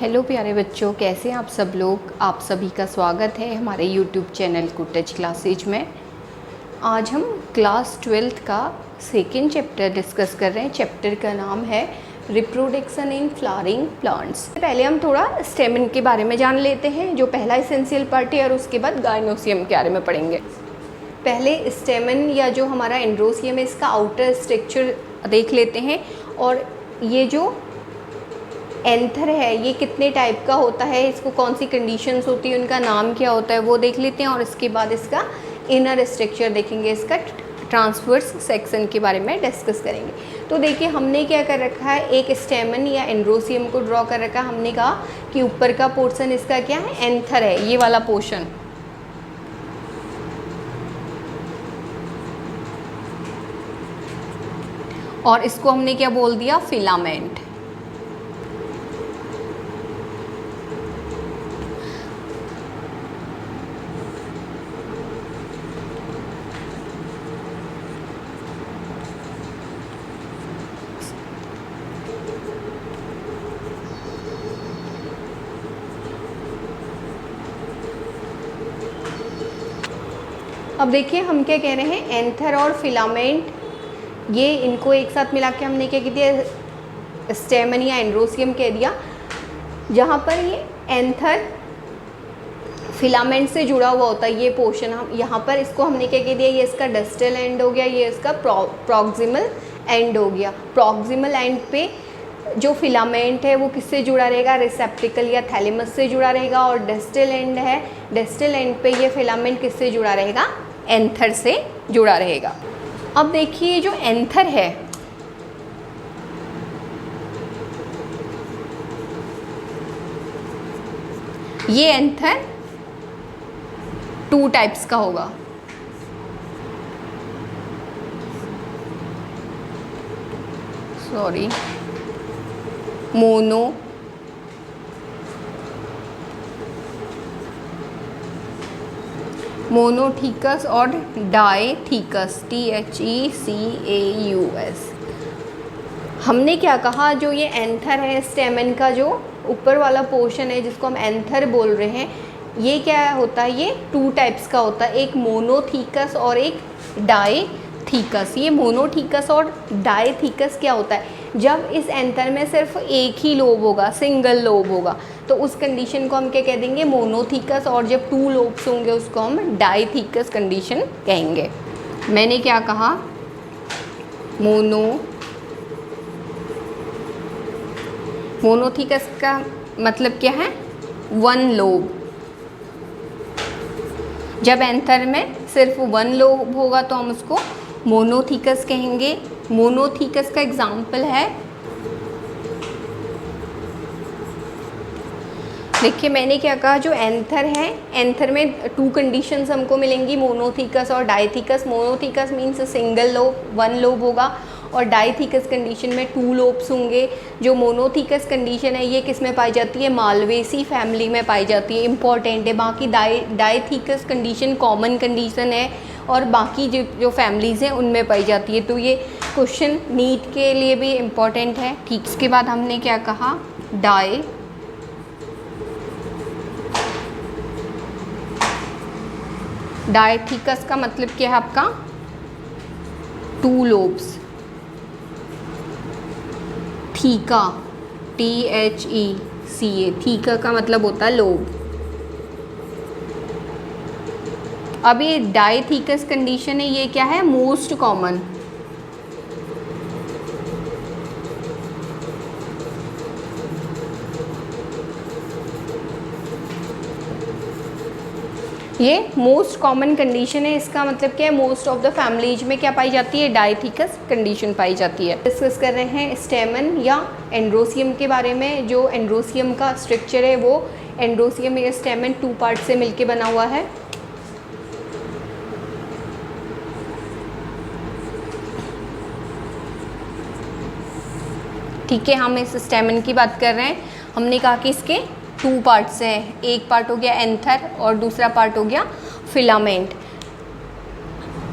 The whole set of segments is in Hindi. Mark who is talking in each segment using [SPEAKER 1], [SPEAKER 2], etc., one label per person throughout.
[SPEAKER 1] हेलो प्यारे बच्चों, कैसे हैं आप सब लोग। आप सभी का स्वागत है हमारे यूट्यूब चैनल कुटेज क्लासेज में। आज हम क्लास 12th का सेकेंड चैप्टर डिस्कस कर रहे हैं। चैप्टर का नाम है रिप्रोडक्शन इन फ्लावरिंग प्लांट्स। पहले हम थोड़ा स्टेमन के बारे में जान लेते हैं, जो पहला एसेंशियल पार्ट है, और उसके बाद गायनोसियम के बारे में पढ़ेंगे। पहले स्टेमन या जो हमारा एंड्रोसियम है, इसका आउटर स्ट्रक्चर देख लेते हैं। और ये जो एंथर है ये कितने टाइप का होता है, इसको कौन सी कंडीशंस होती है, उनका नाम क्या होता है, वो देख लेते हैं। और इसके बाद इसका इनर स्ट्रक्चर देखेंगे, इसका ट्रांसवर्स सेक्शन के बारे में डिस्कस करेंगे। तो देखिए हमने क्या कर रखा है, एक स्टेमन या एंड्रोसियम को ड्रॉ कर रखा है। हमने कहा कि ऊपर का पोर्शन इसका क्या है, एंथर है, ये वाला पोर्शन। और इसको हमने क्या बोल दिया, फिलामेंट। अब देखिए हम क्या कह रहे हैं, एंथर और फिलामेंट, ये इनको एक साथ मिला के हमने क्या कह दिया, स्टेमन या एंड्रोसियम कह दिया। जहाँ पर ये एंथर फिलामेंट से जुड़ा हुआ होता है ये पोर्शन, हम यहाँ पर इसको हमने क्या कह दिया, ये इसका डिस्टल एंड हो गया, ये इसका प्रॉक्सिमल एंड हो गया। प्रॉक्सिमल एंड पे जो फिलामेंट है वो किससे जुड़ा रहेगा, रिसेप्टिकल या थैलेमस से जुड़ा रहेगा। और डिस्टल एंड है, डिस्टल एंड पे ये फिलामेंट किससे जुड़ा रहेगा, एंथर से जुड़ा रहेगा। अब देखिए जो एंथर है, ये एंथर 2 टाइप्स का होगा। सॉरी, मोनोथीकस और डायथीकस, THECAUS। हमने क्या कहा, जो ये एंथर है, स्टेमन का जो ऊपर वाला पोर्शन है जिसको हम एंथर बोल रहे हैं, ये क्या होता है, ये 2 टाइप्स का होता है, एक मोनोथीकस और एक डायथीकस। ये मोनोथीकस और डायथीकस क्या होता है, जब इस एंथर में सिर्फ एक ही लोब होगा, सिंगल लोब होगा, तो उस कंडीशन को हम क्या कह देंगे, मोनोथीकस। और जब 2 लोब्स होंगे उसको हम डायथीकस कंडीशन कहेंगे। मैंने क्या कहा, मोनोथीकस का मतलब क्या है, 1 लोब। जब एंथर में सिर्फ 1 लोब होगा तो हम उसको मोनोथीकस कहेंगे। मोनोथीकस का एग्जाम्पल है, देखिए मैंने क्या कहा, जो एंथर है, एंथर में 2 कंडीशंस हमको मिलेंगी, मोनोथीकस और डायथीकस। Monothecous means single lobe, 1 lobe होगा, और डायथीकस कंडीशन में 2 लोब्स होंगे। जो मोनोथीकस कंडीशन है ये किस में पाई जाती है, मालवेसी फैमिली में पाई जाती है, इंपॉर्टेंट है। बाकी डायथीकस कंडीशन कॉमन कंडीशन है और बाकी जो फैमिलीज़ हैं उनमें पाई जाती है। तो ये क्वेश्चन नीट के लिए भी इम्पॉर्टेंट है। ठीक, इसके बाद हमने क्या कहा, डायथीकस का मतलब क्या है आपका, 2 लोब्स। थीका, THECA, थीका का मतलब होता है लोब। अब ये डायथीकस कंडीशन है, ये क्या है, मोस्ट कॉमन। ये मोस्ट कॉमन कंडीशन है, इसका मतलब क्या है, मोस्ट ऑफ द फैमिलीज में क्या पाई जाती है, डायथीकस कंडीशन पाई जाती है। डिस्कस कर रहे हैं स्टेमन या एंड्रोसियम के बारे में। जो एंड्रोसियम का स्ट्रक्चर है वो एंड्रोसियम या स्टेमन 2 पार्ट से मिलके बना हुआ है। ठीक है, हम इस स्टेमन की बात कर रहे हैं। हमने कहा कि इसके 2 पार्ट्स हैं, एक पार्ट हो गया एंथर और दूसरा पार्ट हो गया फिलामेंट।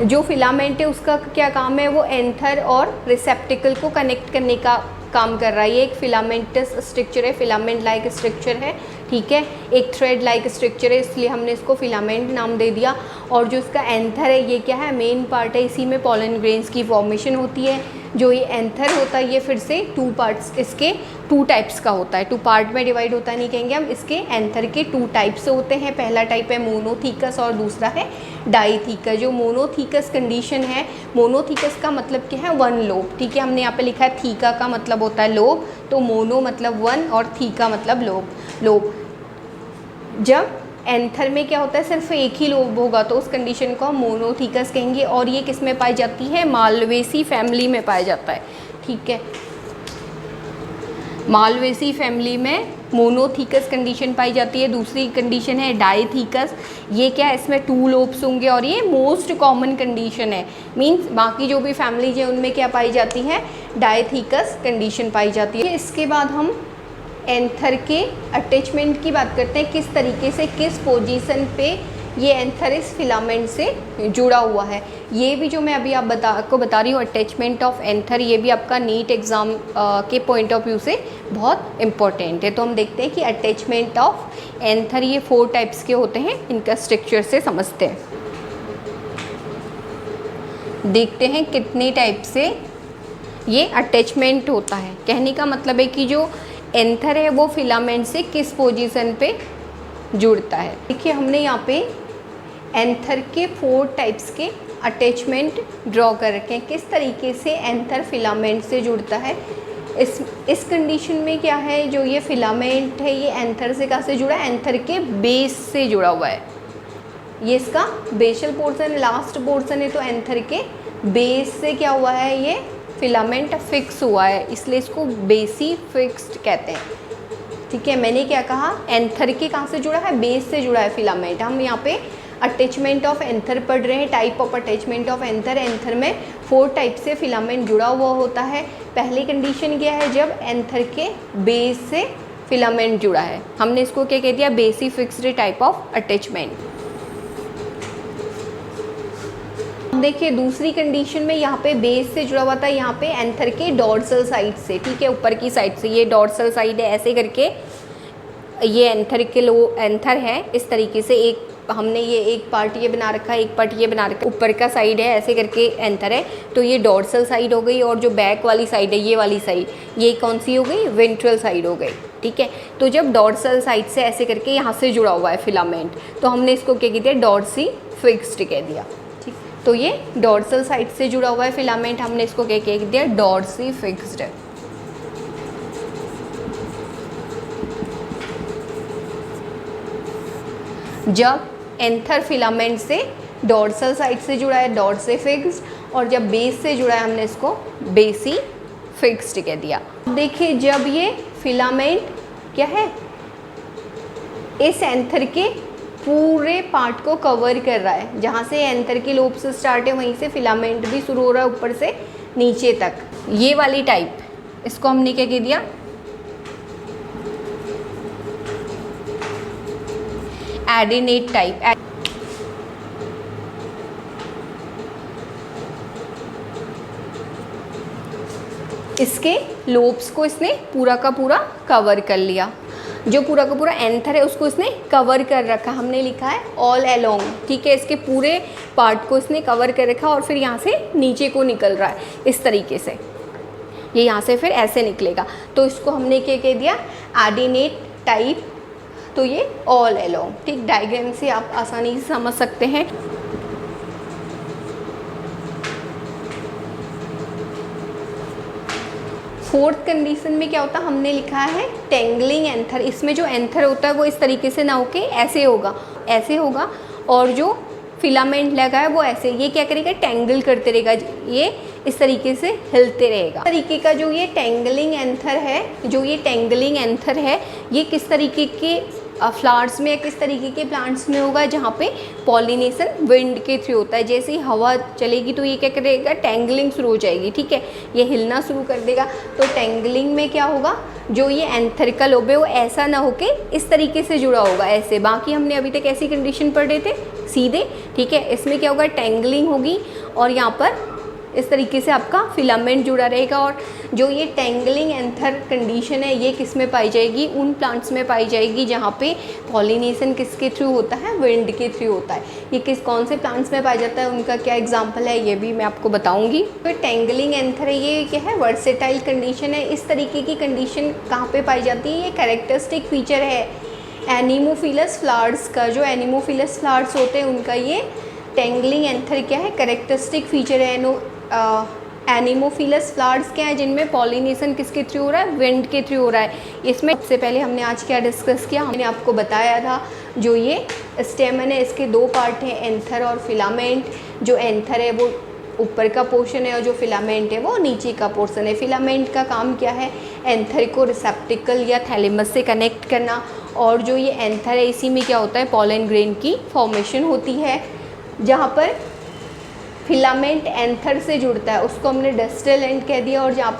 [SPEAKER 1] जो फिलामेंट है उसका क्या काम है, वो एंथर और रिसेप्टिकल को कनेक्ट करने का काम कर रहा है। ये एक फिलामेंटस स्ट्रक्चर है, फिलामेंट लाइक स्ट्रक्चर है, ठीक है, एक थ्रेड लाइक स्ट्रक्चर है, इसलिए हमने इसको फिलामेंट नाम दे दिया। और जो इसका एंथर है ये क्या है, मेन पार्ट है, इसी में पॉलन ग्रेन्स की फॉर्मेशन होती है। जो ये एंथर होता है ये फिर से 2 पार्ट्स, इसके 2 टाइप्स का होता है, 2 पार्ट में डिवाइड होता है नहीं कहेंगे हम, इसके एंथर के 2 टाइप्स होते हैं। पहला टाइप है मोनोथीकस और दूसरा है डाईथीकस। जो मोनोथीकस कंडीशन है, मोनोथीकस का मतलब क्या है, 1 लोब, ठीक है, हमने यहाँ पे लिखा है थीका का मतलब होता है लोब, तो मोनो मतलब 1 और थीका मतलब लोब। जब एंथर में क्या होता है, सिर्फ एक ही लोब होगा तो उस कंडीशन को हम मोनोथीकस कहेंगे। और ये किस में पाई जाती है, मालवेसी फैमिली में पाया जाता है, ठीक है, मालवेसी फैमिली में मोनोथीकस कंडीशन पाई जाती है। दूसरी कंडीशन है डाईथीकस, ये क्या है, इसमें 2 लोब्स होंगे और ये मोस्ट कॉमन कंडीशन है, मींस बाकी जो भी फैमिलीज हैं उनमें क्या पाई जाती है, डाईथीकस कंडीशन पाई जाती है। इसके बाद हम एंथर के अटैचमेंट की बात करते हैं, किस तरीके से, किस पोजीशन पे ये एंथर इस फिलामेंट से जुड़ा हुआ है। ये भी जो मैं अभी आपको बता रही हूँ अटैचमेंट ऑफ एंथर, ये भी आपका नीट एग्ज़ाम के पॉइंट ऑफ व्यू से बहुत इम्पॉर्टेंट है। तो हम देखते हैं कि अटैचमेंट ऑफ एंथर ये 4 टाइप्स के होते हैं, इनका स्ट्रक्चर से समझते हैं। देखते हैं कितने टाइप से ये अटैचमेंट होता है। कहने का मतलब है कि जो एंथर है वो फिलामेंट से किस पोजीशन पे जुड़ता है। देखिए हमने यहाँ पे एंथर के 4 टाइप्स के अटैचमेंट ड्रॉ कर रखे हैं, किस तरीके से एंथर फिलामेंट से जुड़ता है। इस कंडीशन में क्या है, जो ये फिलामेंट है ये एंथर से कहाँ से जुड़ा है, एंथर के बेस से जुड़ा हुआ है। ये इसका बेसल पोर्शन, लास्ट पोर्शन है, तो एंथर के बेस से क्या हुआ है, ये फिलामेंट फिक्स हुआ है, इसलिए इसको बेसी फिक्स्ड कहते हैं, ठीक है। मैंने क्या कहा, एंथर के कहाँ से जुड़ा है, बेस से जुड़ा है फिलामेंट। हम यहाँ पे अटैचमेंट ऑफ एंथर पढ़ रहे हैं, type of attachment of anther. Anther में 4 टाइप से फिलामेंट जुड़ा हुआ होता है। पहली कंडीशन क्या है, जब एंथर के बेस से फिलामेंट जुड़ा है, हमने इसको क्या कह दिया, बेसी फिक्स्ड टाइप ऑफ अटैचमेंट। देखिए दूसरी कंडीशन में यहाँ पे बेस से जुड़ा हुआ था, यहाँ पे एंथर के डॉर्सल साइड से, ठीक है, ऊपर की साइड से, ये डॉर्सल साइड है, ऐसे करके ये एंथर के एंथर है, इस तरीके से एक हमने ये एक पार्ट ये बना रखा है, एक पार्ट ये बना रखा है, ऊपर का साइड है, ऐसे करके एंथर है, तो ये डॉर्सल साइड हो गई। और जो बैक वाली साइड है, ये वाली साइड, ये कौन सी हो गई, वेंट्रल साइड हो गई, ठीक है। तो जब डॉर्सल साइड से ऐसे करके यहाँ से जुड़ा हुआ है फिलामेंट, तो हमने इसको क्या कह दिया, डॉर्सी फिक्स्ड कह दिया, ठीक। तो ये डॉर्सल साइड से जुड़ा हुआ है फिलामेंट, हमने इसको क्या कह दिया, डॉर्सी फिक्स्ड। जब एंथर फिलामेंट से डॉर्सल साइड से जुड़ा है, डॉर्सी फिक्स्ड, और जब बेस से जुड़ा है, हमने इसको बेसी फिक्स्ड कह दिया। देखिए जब ये फिलामेंट क्या है, इस एंथर के पूरे पार्ट को कवर कर रहा है, जहाँ से एंथर की लोब से स्टार्ट है वहीं से फिलामेंट भी शुरू हो रहा है ऊपर से नीचे तक, ये वाली टाइप, इसको हमने क्या कह दिया, एडिनेट टाइप। इसके लोब्स को इसने पूरा का पूरा कवर कर लिया, जो पूरा का पूरा एंथर है उसको इसने कवर कर रखा, हमने लिखा है ऑल अलोंग, ठीक है। इसके पूरे पार्ट को इसने कवर कर रखा और फिर यहाँ से नीचे को निकल रहा है इस तरीके से, ये यहाँ से फिर ऐसे निकलेगा, तो इसको हमने क्या कह दिया, एडिनेट टाइप। तो ये ऑल अलोंग, ठीक, डायग्राम से आप आसानी से समझ सकते हैं। फोर्थ कंडीशन में क्या होता है, हमने लिखा है टेंगलिंग एंथर। इसमें जो एंथर होता है वो इस तरीके से ना होके ऐसे होगा, ऐसे होगा, और जो फिलामेंट लगा है वो ऐसे, ये क्या करेगा, टेंगल करते रहेगा, ये इस तरीके से हिलते रहेगा। इस तरीके का जो ये टेंगलिंग एंथर है, जो ये टेंगलिंग एंथर है, ये किस तरीके के फ्लावर्स में या किस तरीके के प्लांट्स में होगा, जहाँ पे पॉलिनेशन विंड के थ्रू होता है। जैसे ही हवा चलेगी तो ये क्या करेगा, टेंगलिंग शुरू हो जाएगी, ठीक है, ये हिलना शुरू कर देगा। तो टेंगलिंग में क्या होगा, जो ये एंथर का लोब है वो ऐसा ना होके इस तरीके से जुड़ा होगा, ऐसे। बाकी हमने अभी तक ऐसी कंडीशन पढ़ रहे थे सीधे, ठीक है। इसमें क्या होगा, टेंगलिंग होगी और यहाँ पर इस तरीके से आपका फिलामेंट जुड़ा रहेगा। और जो ये टेंगलिंग एंथर कंडीशन है ये किस में पाई जाएगी, उन प्लांट्स में पाई जाएगी जहाँ पे पॉलिनेशन किसके थ्रू होता है, विंड के थ्रू होता है। ये कौन से प्लांट्स में पाया जाता है, उनका क्या एग्जाम्पल है ये भी मैं आपको बताऊँगी। तो टेंगलिंग एंथर है, ये क्या है, वर्सेटाइल कंडीशन है। इस तरीके की कंडीशन कहाँ पर पाई जाती है, ये कैरेक्टरिस्टिक फीचर है एनीमोफिलस फ्लावर्स का। जो एनीमोफिलस फ्लावर्स होते हैं उनका ये टेंगलिंग एंथर क्या है, कैरेक्टरिस्टिक फीचर है। एनीमोफिलस फ्लावर्स क्या है, जिनमें पॉलिनेशन किसके थ्रू हो रहा है, विंड के थ्रू हो रहा है। इसमें सबसे पहले हमने आज क्या डिस्कस किया, हमने आपको बताया था जो ये स्टेमन है इसके दो पार्ट हैं, एंथर और फिलामेंट। जो एंथर है वो ऊपर का पोर्शन है और जो फिलामेंट है वो नीचे का पोर्शन है। फिलामेंट का काम क्या है, एंथर को रिसेप्टिकल या थैलेमस से कनेक्ट करना। और जो ये एंथर है इसी में क्या होता है, पॉलन ग्रेन की फॉर्मेशन होती है। जहाँ पर फिलामेंट एंथर से जुड़ता है उसको हमने डिस्टल एंड कह दिया, और जहाँ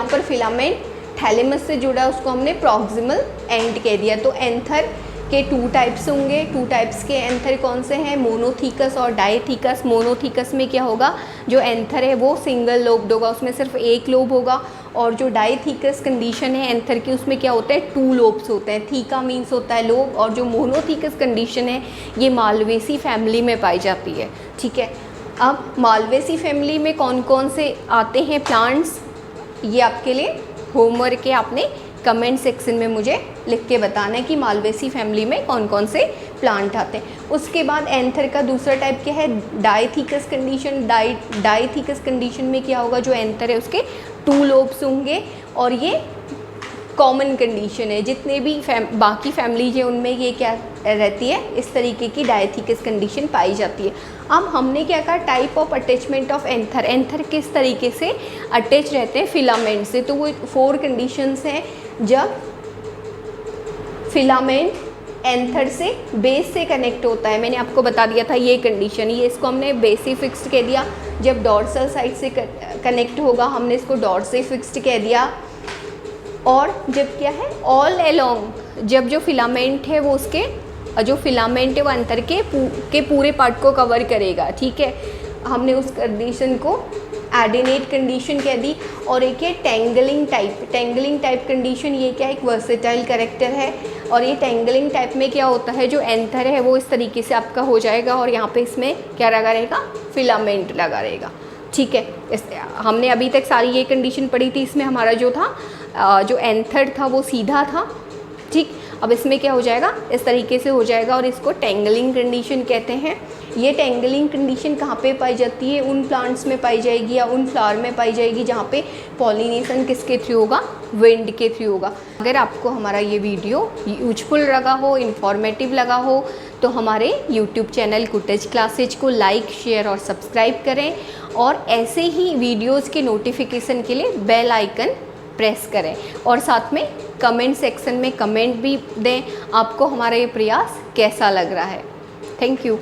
[SPEAKER 1] पर फिलामेंट थैलेमस से जुड़ा है उसको हमने प्रॉक्सिमल एंड कह दिया। तो एंथर के टू टाइप्स होंगे। टू टाइप्स के एंथर कौन से हैं, मोनोथीकस और डायथीकस। मोनोथीकस में क्या होगा, जो एंथर है वो सिंगल लोब्ड होगा, उसमें सिर्फ एक लोब होगा। और जो डायथीकस कंडीशन है एंथर की, उसमें क्या होता है, टू लोब्स होते हैं। थीका मीन्स होता है लोब। और जो मोनोथीकस कंडीशन है ये मालवेसी फैमिली में पाई जाती है। ठीक है, अब मालवेसी फैमिली में कौन कौन से आते हैं प्लांट्स, ये आपके लिए होमवर्क है। आपने कमेंट सेक्शन में मुझे लिख के बताना है कि मालवेसी फैमिली में कौन कौन से प्लांट आते हैं। उसके बाद एंथर का दूसरा टाइप क्या है, डायथीकस कंडीशन। डायथीकस कंडीशन में क्या होगा, जो एंथर है उसके टू लोब्स होंगे और ये कॉमन कंडीशन है। जितने भी बाकी फैमिलीज हैं उनमें ये क्या रहती है, इस तरीके की डायथीकस कंडीशन पाई जाती है। अब हमने क्या कहा, type of attachment of anther. Anther किस तरीके से अटैच रहते हैं फिलामेंट से, तो वो 4 कंडीशंस हैं। जब फिलामेंट एंथर से बेस से कनेक्ट होता है, मैंने आपको बता दिया था ये कंडीशन, ये इसको हमने बेसी फिक्स्ड कह दिया। जब डॉर्सल साइड से कनेक्ट होगा हमने इसको डॉर्से फिक्स्ड कह दिया। और जब क्या है, ऑल अलोंग, जब जो फिलामेंट है वो उसके जो फिलामेंट है वो एंथर के पूरे पार्ट को कवर करेगा। ठीक है, हमने उस कंडीशन को एडिनेट कंडीशन कह दी। और एक है टेंगलिंग टाइप कंडीशन, ये क्या है, एक वर्सेटाइल कैरेक्टर है। और ये टेंगलिंग टाइप में क्या होता है, जो एंथर है वो इस तरीके से आपका हो जाएगा और यहाँ पे इसमें क्या लगा रहेगा, फिलामेंट लगा रहेगा। ठीक है, हमने अभी तक सारी ये कंडीशन पढ़ी थी। इसमें हमारा जो था जो एंथर था वो सीधा था। ठीक, अब इसमें क्या हो जाएगा, इस तरीके से हो जाएगा और इसको टेंगलिंग कंडीशन कहते हैं। ये टेंगलिंग कंडीशन कहाँ पे पाई जाती है, उन प्लांट्स में पाई जाएगी या उन फ्लावर में पाई जाएगी जहाँ पे पॉलिनेशन किसके थ्रू होगा, विंड के थ्रू होगा। अगर आपको हमारा ये वीडियो यूजफुल लगा हो, इन्फॉर्मेटिव लगा हो, तो हमारे यूट्यूब चैनल कुटेज क्लासेज को लाइक, शेयर और सब्सक्राइब करें। और ऐसे ही वीडियोज़ के नोटिफिकेशन के लिए बेल आइकन प्रेस करें और साथ में कमेंट सेक्शन में कमेंट भी दें, आपको हमारा ये प्रयास कैसा लग रहा है। Thank you.